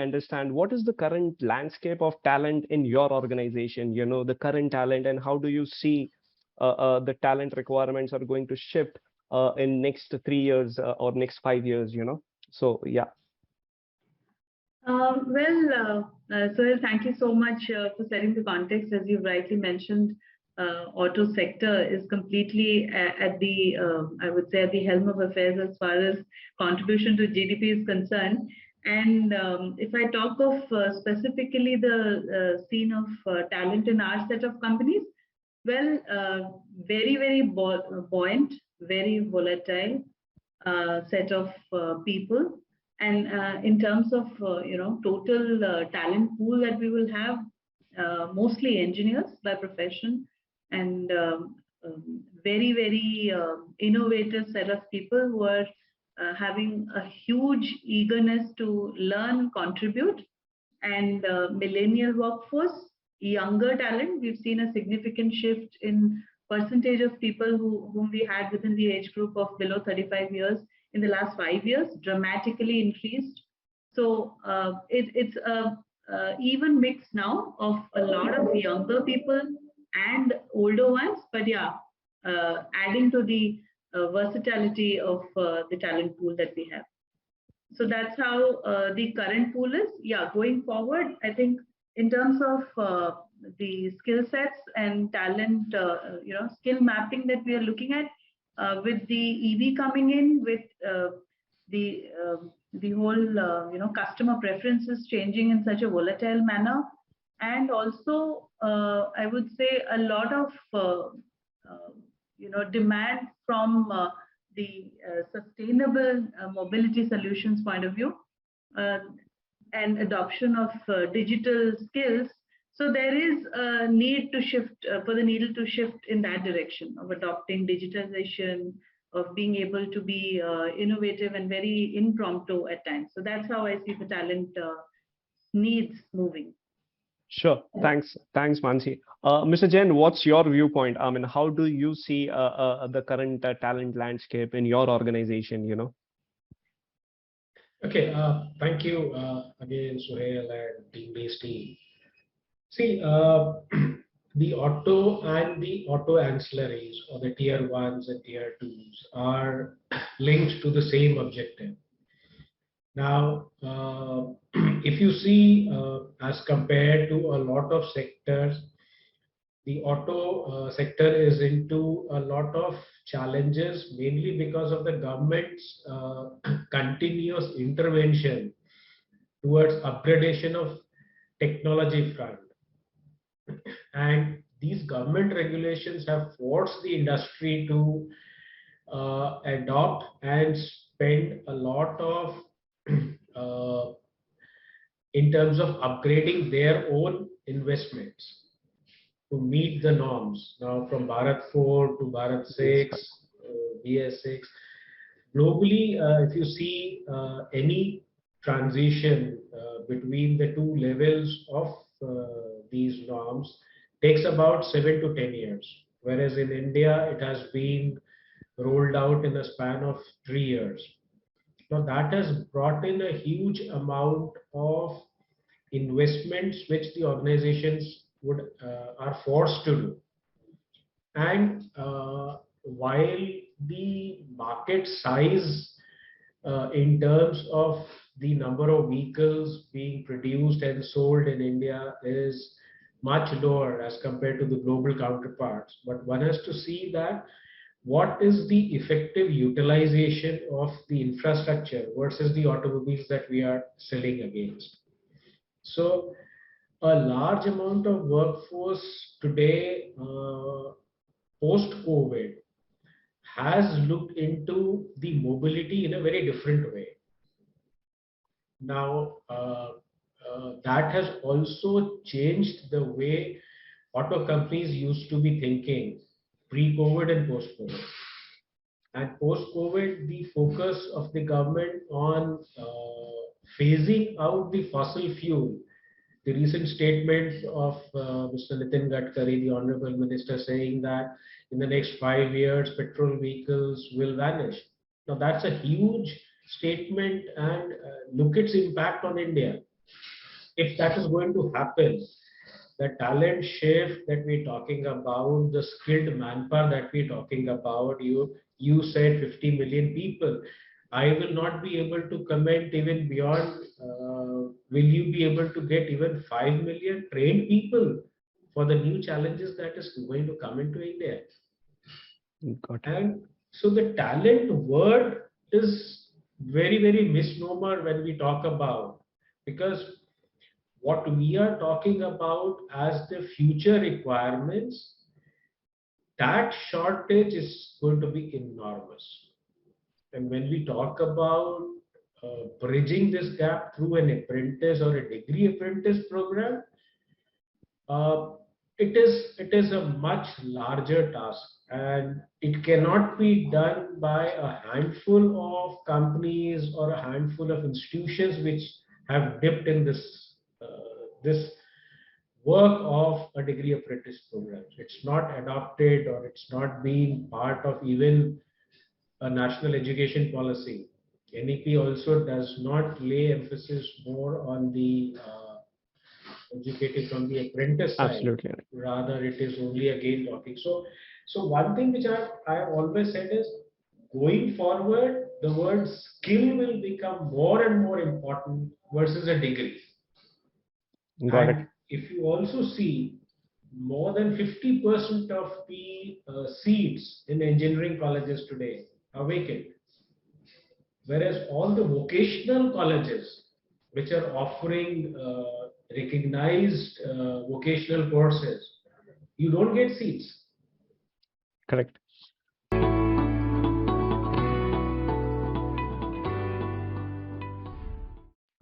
understand what is the current landscape of talent in your organization, the current talent, and how do you see the talent requirements are going to shift in next 3 years or next 5 years. So yeah. Sohail, thank you so much for setting the context. As you rightly mentioned, auto sector is completely at the, I would say, at the helm of affairs as far as contribution to GDP is concerned. And if I talk of specifically the scene of talent in our set of companies, well, very, very buoyant, very volatile set of people. And in terms of total talent pool that we will have, mostly engineers by profession, and very, very innovative set of people who are having a huge eagerness to learn, contribute, and millennial workforce, younger talent. We've seen a significant shift in percentage of people whom we had within the age group of below 35 years in the last 5 years, dramatically increased. So it's a even mix now of a lot of younger people and older ones, but yeah, adding to the versatility of the talent pool that we have. So that's how the current pool is. Yeah, going forward, I think in terms of the skill sets and talent, skill mapping that we are looking at, with the EV coming in, with the whole customer preferences changing in such a volatile manner, and also I would say a lot of demand from the sustainable mobility solutions point of view, and adoption of digital skills. So there is a need to shift, for the needle to shift in that direction of adopting digitalization, of being able to be innovative and very impromptu at times. So that's how I see the talent needs moving. Sure. Thanks, Manasi. Mr. Jain, what's your viewpoint? I mean, how do you see the current talent landscape in your organization? Okay, thank you again, Suhail and team-based team. See, the auto and the auto ancillaries, or the tier 1s and tier 2s, are linked to the same objective. Now, if you see, as compared to a lot of sectors, the auto sector is into a lot of challenges, mainly because of the government's continuous intervention towards upgradation of technology front. And these government regulations have forced the industry to adopt and spend a lot of in terms of upgrading their own investments to meet the norms. Now, from Bharat 4 to Bharat 6, BS6, globally, if you see any transition between the two levels of these norms, takes about 7 to 10 years, whereas in India it has been rolled out in a span of 3 years. Now that has brought in a huge amount of investments which the organizations are forced to do. And while the market size in terms of the number of vehicles being produced and sold in India is much lower as compared to the global counterparts, but one has to see that what is the effective utilization of the infrastructure versus the automobiles that we are selling against. So a large amount of workforce today, post-COVID, has looked into the mobility in a very different way. Now, that has also changed the way auto companies used to be thinking pre-COVID and post-COVID. And post-COVID, the focus of the government on phasing out the fossil fuel. The recent statement of Mr. Nitin Gadkari, the Honorable Minister, saying that in the next 5 years, petrol vehicles will vanish. Now, that's a huge statement, and look its impact on India. if that is going to happen, the talent shift that we're talking about, the skilled manpower that we're talking about, you said 50 million people. I will not be able to comment even beyond. Will you be able to get even 5 million trained people for the new challenges that is going to come into India? Got it. And so the talent word is very, very misnomer when we talk about, because what we are talking about as the future requirements, that shortage is going to be enormous. And when we talk about bridging this gap through an apprentice or a degree apprentice program, uh, it is a much larger task, and it cannot be done by a handful of companies or a handful of institutions which have dipped in this work of a degree apprentice program. It's not adopted, or it's not being part of even a national education policy. NEP also does not lay emphasis more on the educated from the apprentice side. Absolutely. Rather, it is only again talking. So one thing which I have always said is, going forward, the word skill will become more and more important versus a degree. Got it. And if you also see, more than 50% of the seats in engineering colleges today are vacant. Whereas all the vocational colleges, which are offering recognized vocational courses, you don't get seats. Correct.